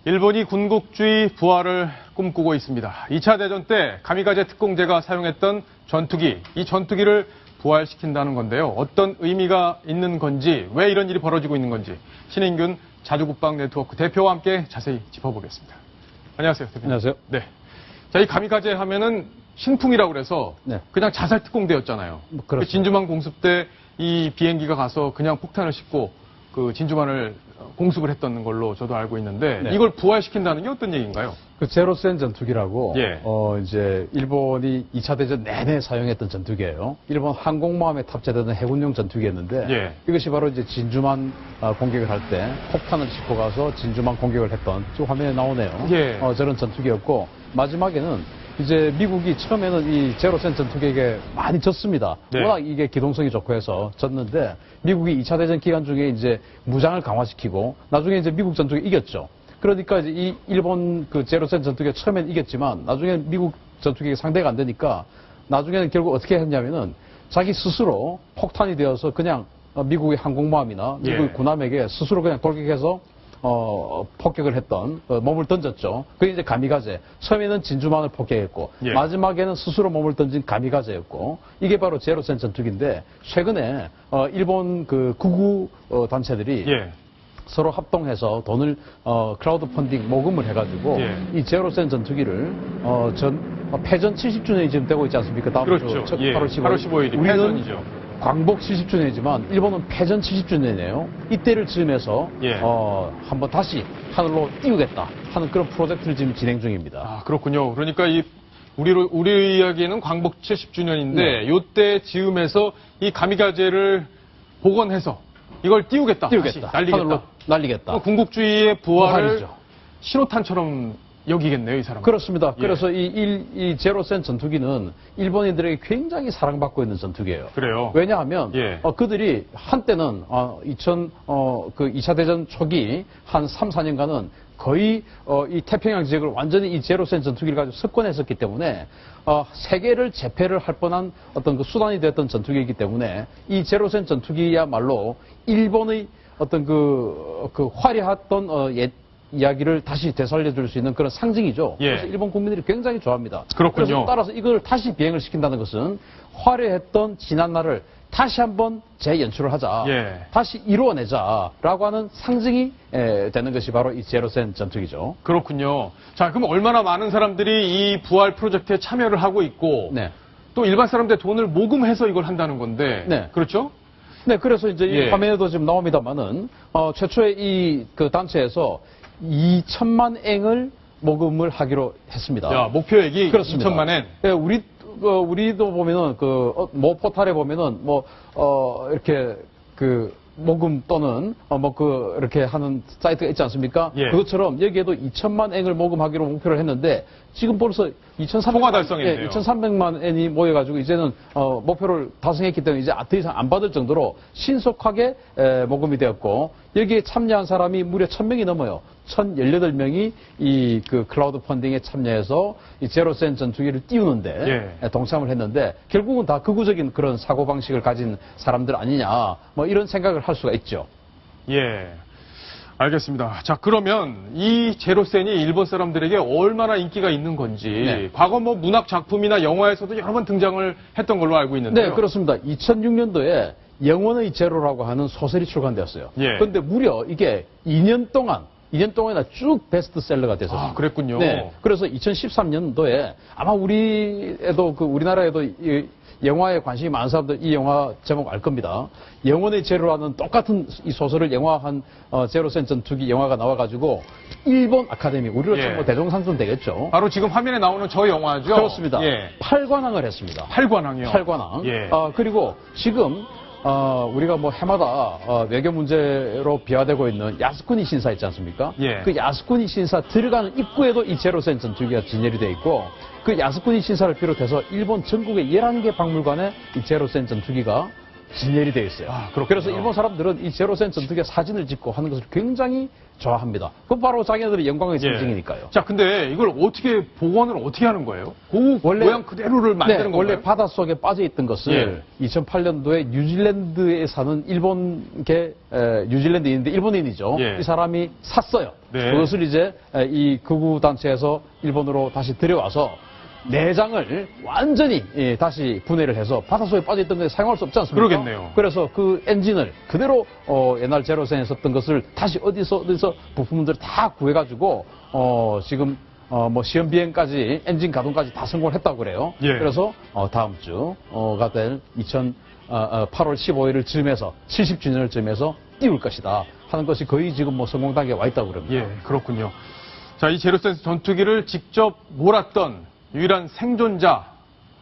일본이 군국주의 부활을 꿈꾸고 있습니다. 2차 대전 때 가미가제 특공대가 사용했던 전투기, 이 전투기를 부활시킨다는 건데요. 어떤 의미가 있는 건지, 왜 이런 일이 벌어지고 있는 건지 신인균 자주국방 네트워크 대표와 함께 자세히 짚어보겠습니다. 안녕하세요, 대표님. 안녕하세요. 네. 자, 이 가미가제 하면은 신풍이라고 그래서 네. 그냥 자살 특공대였잖아요. 그렇습니다. 진주만 공습 때 이 비행기가 가서 그냥 폭탄을 싣고 그 진주만을 공습을 했던 걸로 저도 알고 있는데 네. 이걸 부활시킨다는 게 어떤 얘기인가요? 그 제로센 전투기라고 예. 이제 일본이 2차 대전 내내 사용했던 전투기예요. 일본 항공모함에 탑재되는 해군용 전투기였는데 예. 이것이 바로 이제 진주만 공격을 할 때 폭탄을 싣고 가서 진주만 공격을 했던 지금 화면에 나오네요. 예. 저런 전투기였고 마지막에는 이제 미국이 처음에는 이 제로센 전투기에게 많이 졌습니다. 네. 워낙 이게 기동성이 좋고 해서 졌는데 미국이 2차 대전 기간 중에 이제 무장을 강화시키고 나중에 이제 미국 전투기 이겼죠. 그러니까 이제 이 일본 그 제로센 전투기가 처음엔 이겼지만 나중에 미국 전투기가 상대가 안 되니까 나중에는 결국 어떻게 했냐면은 자기 스스로 폭탄이 되어서 그냥 미국의 항공모함이나 미국의 예. 군함에게 스스로 그냥 돌격해서 폭격을 했던 몸을 던졌죠. 그게 이제 가미가제. 처음에는 진주만을 폭격했고 예. 마지막에는 스스로 몸을 던진 가미가제였고 이게 바로 제로센 전투기인데 최근에 일본 그 구구 단체들이 예. 서로 합동해서 돈을 크라우드 펀딩 모금을 해가지고 예. 이 제로센 전투기를 패전 70주년이 지금 되고 있지 않습니까? 다음 그렇죠. 주 예. 8월 15일. 8월 15일이 우리는 패전이죠. 광복 70주년이지만 일본은 패전 70주년이에요. 이때를 즈음해서 예. 한번 다시 하늘로 띄우겠다 하는 그런 프로젝트를 지금 진행 중입니다. 아, 그렇군요. 그러니까 우리 이야기는 광복 70주년인데 네. 요때 즈음에서 이 가미가제를 복원해서 이걸 띄우겠다. 다시 날리겠다. 하늘로 날리겠다. 군국주의의 부활을 부활이죠. 신호탄처럼 여기겠네요, 이 사람은. 그렇습니다. 예. 그래서 이 제로센 전투기는 일본인들에게 굉장히 사랑받고 있는 전투기예요. 그래요. 왜냐하면 예. 그들이 한때는 2차 대전 초기 한 3, 4년간은 거의 이 태평양 지역을 완전히 이 제로센 전투기를 가지고 석권했었기 때문에 세계를 제패를 할 뻔한 어떤 그 수단이 되었던 전투기이기 때문에 이 제로센 전투기야말로 일본의 어떤 그 화려했던 이야기를 다시 되살려줄 수 있는 그런 상징이죠. 예. 그래서 일본 국민들이 굉장히 좋아합니다. 그렇군요. 그래서 따라서 이걸 다시 비행을 시킨다는 것은 화려했던 지난 날을 다시 한번 재연출을 하자. 예. 다시 이루어내자라고 하는 상징이 되는 것이 바로 이 제로센 전투기죠. 그렇군요. 자, 그럼 얼마나 많은 사람들이 이 부활 프로젝트에 참여를 하고 있고 네. 또 일반 사람들의 돈을 모금해서 이걸 한다는 건데. 네. 그렇죠? 네, 그래서 이제 예. 이 화면에도 지금 나옵니다만은 최초에 이 그 단체에서 2천만 엔을 모금을 하기로 했습니다. 야, 목표액이 그렇습니다. 2천만 엔. 예, 우리도 보면은 모 포탈에 보면은 이렇게 모금 또는 이렇게 하는 사이트가 있지 않습니까? 예. 그것처럼 여기에도 2천만 엔을 모금하기로 목표를 했는데 지금 벌써 통화 달성했네요. 2,300만 엔이 모여가지고 이제는 목표를 달성했기 때문에 이제 더 이상 안 받을 정도로 신속하게 모금이 되었고 여기에 참여한 사람이 무려 1,000명이 넘어요. 1,018명이 이 클라우드 펀딩에 참여해서 이 제로센 전투기를 띄우는데 동참을 했는데 결국은 다 극우적인 그런 사고방식을 가진 사람들 아니냐 이런 생각을 할 수가 있죠. 예. 알겠습니다. 자, 그러면 이 제로센이 일본 사람들에게 얼마나 인기가 있는 건지 네. 과거 문학 작품이나 영화에서도 여러 번 등장을 했던 걸로 알고 있는데요. 네, 그렇습니다. 2006년도에 영원의 제로라고 하는 소설이 출간되었어요. 예. 그런데 무려 이게 2년 동안이나 쭉 베스트셀러가 됐었습니다. 아, 그랬군요. 네. 그래서 2013년도에 아마 우리나라에도 이 영화에 관심이 많은 사람들 이 영화 제목 알 겁니다. 영원의 제로라는 똑같은 이 소설을 영화한 제로센 전투기 영화가 나와가지고 일본 아카데미, 우리로 예. 치면 대종상품 되겠죠. 바로 지금 화면에 나오는 저 영화죠? 그렇습니다. 예. 8관왕을 했습니다. 8관왕이요? 8관왕. 예. 그리고 지금 우리가 해마다 외교 문제로 비화되고 있는 야스쿠니 신사 있지 않습니까? 예. 그 야스쿠니 신사 들어가는 입구에도 이 제로센 전투기가 진열이 되어 있고 그 야스쿠니 신사를 비롯해서 일본 전국의 11개 박물관에 이 제로센 전투기가 진열이 되어 있어요. 그렇군요. 그래서 일본 사람들은 이 제로센 전투기의 사진을 찍고 하는 것을 굉장히 좋아합니다. 그 바로 자기네들의 영광의 상징이니까요. 자, 근데 이걸 어떻게 복원을 어떻게 하는 거예요? 그 원래- 모양 그대로를 만드는 건가요? 원래 바닷속에 빠져 있던 것을 2008년도에 뉴질랜드에 사는 일본계 뉴질랜드인인데 일본인이죠. 예. 이 사람이 샀어요. 네. 그것을 이제 이 극우 단체에서 일본으로 다시 들여와서 내장을 완전히 다시 분해를 해서 바닷속에 빠져있던 것에 사용할 수 없지 않습니까? 그러겠네요. 그래서 그 엔진을 그대로 옛날 제로센에 썼던 것을 다시 어디서 부품들을 다 구해가지고 지금 뭐 시험 비행까지 엔진 가동까지 다 성공을 했다고 그래요. 예. 그래서 다음 주가 될 8월 15일을 즈음해서 70주년을 즈음해서 띄울 것이다 하는 것이 거의 지금 뭐 성공 단계에 와 있다고 그럽니다. 예, 그렇군요. 자, 이 제로센 전투기를 직접 몰았던 유일한 생존자.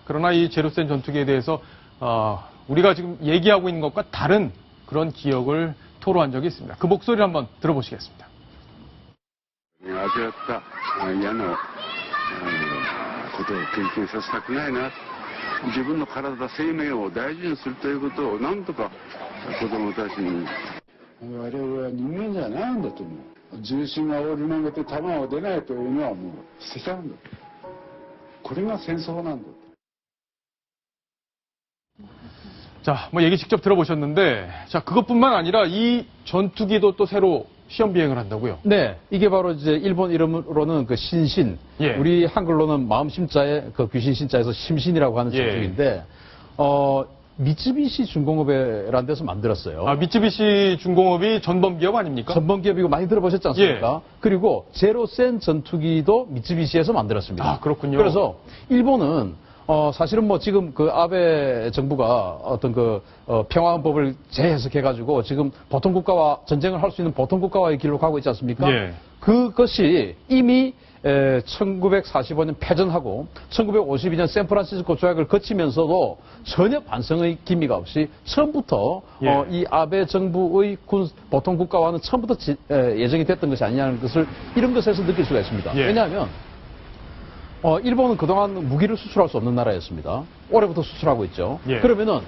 그러나 이 제로센 전투기에 대해서 우리가 지금 얘기하고 있는 것과 다른 그런 기억을 토로한 적이 있습니다. 그 목소리를 한번 들어보시겠습니다. 味わった嫌なことを経験させたくないな、自分の体、生命を大事にするということをなんとか子供たちに。我々は人間じゃないんだと思う。重心が折り曲げて弾を出ないというのはもう捨てたんだ。これが戦争なんだ。 자, 뭐 얘기 직접 들어보셨는데, 자, 그것뿐만 아니라 이 전투기도 또 새로 시험 비행을 한다고요? 네, 이게 바로 이제 일본 이름으로는 그 신신, 예. 우리 한글로는 마음 심자에 그 귀신 신자에서 심신이라고 하는 예. 전투기인데, 미쯔비시 중공업이라는 데서 만들었어요. 미쯔비시 중공업이 전범 기업 아닙니까? 전범 기업이고 많이 들어보셨지 않습니까? 그리고 제로센 전투기도 미쯔비시에서 만들었습니다. 그렇군요. 그래서 일본은 사실은 뭐 지금 그 아베 정부가 어떤 그 평화헌법을 재해석해가지고 지금 보통 국가와 전쟁을 할 수 있는 보통 국가와의 길로 가고 있지 않습니까? 예. 그것이 이미 1945년 패전하고 1952년 샌프란시스코 조약을 거치면서도 전혀 반성의 기미가 없이 처음부터 예. 이 아베 정부의 보통 국가와는 처음부터 예정이 됐던 것이 아니냐는 것을 이런 것에서 느낄 수가 있습니다. 예. 왜냐하면 일본은 그동안 무기를 수출할 수 없는 나라였습니다. 올해부터 수출하고 있죠. 예. 그러면은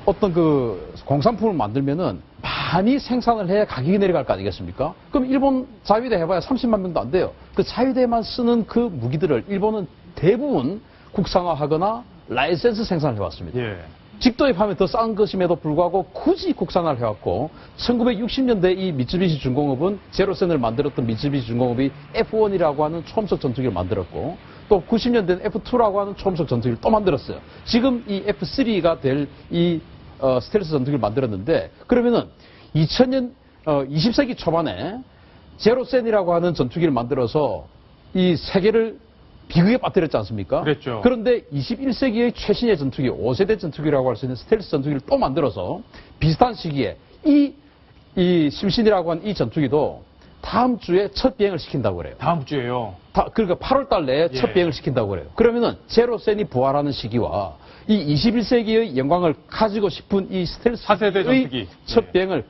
어떤 그 공산품을 만들면은 많이 생산을 해야 가격이 내려갈 거 아니겠습니까? 그럼 일본 자위대 해봐야 30만 명도 안 돼요. 그 자위대만 쓰는 그 무기들을 일본은 대부분 국산화하거나 라이센스 생산을 해왔습니다. 예. 직도입하면 더 싼 것임에도 불구하고 굳이 국산화를 해왔고 1960년대 이 미쯔비시 중공업은 제로센을 만들었던 미쯔비시 중공업이 F1이라고 하는 초음속 전투기를 만들었고 또 90년대는 F2라고 하는 초음속 전투기를 또 만들었어요. 지금 이 F3가 될 이 스텔스 전투기를 만들었는데 그러면은 2000년 20세기 초반에 제로센이라고 하는 전투기를 만들어서 이 세계를 비극에 빠뜨렸지 않습니까? 그랬죠. 그런데 21세기의 최신의 전투기, 5세대 전투기라고 할 수 있는 스텔스 전투기를 또 만들어서 비슷한 시기에 이 심신이라고 하는 이 전투기도 다음 주에 첫 비행을 시킨다고 그래요. 다음 주에요. 그러니까 8월 달 내에 예. 첫 비행을 시킨다고 그래요. 그러면은 제로센이 부활하는 시기와 이 21세기의 영광을 가지고 싶은 이 스텔스의 4세대 전투기. 첫 예. 비행을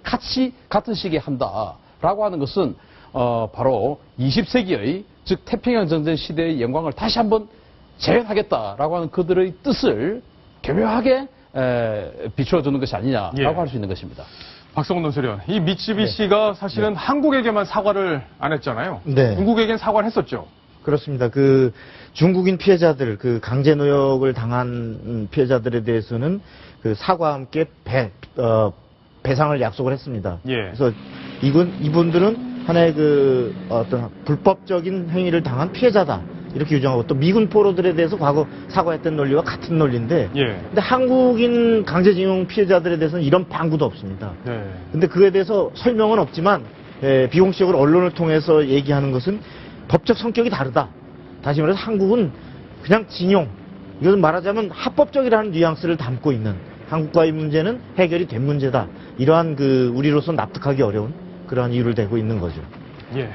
같은 시기에 한다라고 하는 것은 바로 20세기의 즉 태평양 전쟁 시대의 영광을 다시 한번 재현하겠다라고 하는 그들의 뜻을 교묘하게 비추어주는 것이 아니냐라고 예. 할 수 있는 것입니다. 박성훈 논설위원, 이 미쯔비시가 사실은 한국에게만 사과를 안 했잖아요. 네. 중국에겐 사과를 했었죠. 그렇습니다. 그 중국인 피해자들, 그 강제 노역을 당한 피해자들에 대해서는 그 사과와 함께 배상을 약속을 했습니다. 예. 그래서 이분들은 하나의 그 어떤 불법적인 행위를 당한 피해자다. 이렇게 규정하고 또 미군 포로들에 대해서 과거 사과했던 논리와 같은 논리인데 예. 근데 한국인 강제징용 피해자들에 대해서는 이런 방구도 없습니다. 네. 근데 그에 대해서 설명은 없지만 비공식적으로 언론을 통해서 얘기하는 것은 법적 성격이 다르다. 다시 말해서 한국은 그냥 징용, 이것은 말하자면 합법적이라는 뉘앙스를 담고 있는 한국과의 문제는 해결이 된 문제다. 이러한 그 우리로서 납득하기 어려운 그러한 이유를 대고 있는 거죠. 예.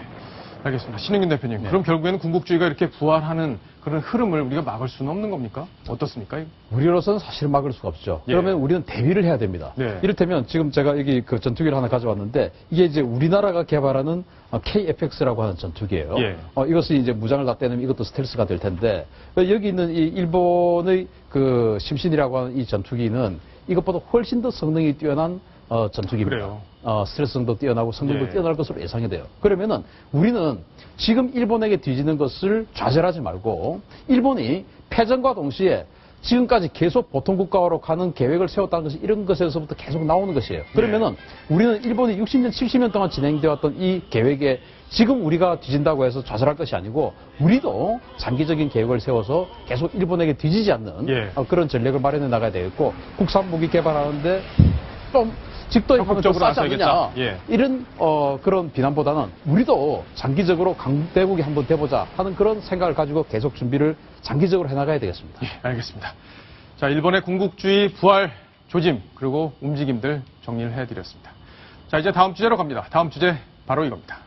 알겠습니다. 신흥균 대표님. 네. 그럼 결국에는 궁극주의가 이렇게 부활하는 그런 흐름을 우리가 막을 수는 없는 겁니까? 어떻습니까? 우리로서는 사실 막을 수가 없죠. 예. 그러면 우리는 대비를 해야 됩니다. 네. 이를테면 지금 제가 여기 그 전투기를 하나 가져왔는데 이게 이제 우리나라가 개발하는 KFX라고 하는 전투기예요. 예. 이것이 이제 무장을 다 떼내면 이것도 스텔스가 될 텐데 여기 있는 이 일본의 그 심신이라고 하는 이 전투기는 이것보다 훨씬 더 성능이 뛰어난 전투기입니다. 그래요. 스트레스성도 뛰어나고 성능도 예. 뛰어날 것으로 예상이 돼요. 그러면은 우리는 지금 일본에게 뒤지는 것을 좌절하지 말고 일본이 패전과 동시에 지금까지 계속 보통국가화로 가는 계획을 세웠다는 것이 이런 것에서부터 계속 나오는 것이에요. 그러면은 우리는 일본이 60년, 70년 동안 진행되어 왔던 이 계획에 지금 우리가 뒤진다고 해서 좌절할 것이 아니고 우리도 장기적인 계획을 세워서 계속 일본에게 뒤지지 않는 예. 그런 전략을 마련해 나가야 되겠고 국산 무기 개발하는데 좀 직도입하면 좀 적극적으로 싸지 않느냐 나서야겠다. 예. 이런 그런 비난보다는 우리도 장기적으로 강대국이 한번 돼보자 하는 그런 생각을 가지고 계속 준비를 장기적으로 해나가야 되겠습니다. 예, 알겠습니다. 자, 일본의 군국주의 부활 조짐 그리고 움직임들 정리를 해드렸습니다. 자, 이제 다음 주제로 갑니다. 다음 주제 바로 이겁니다.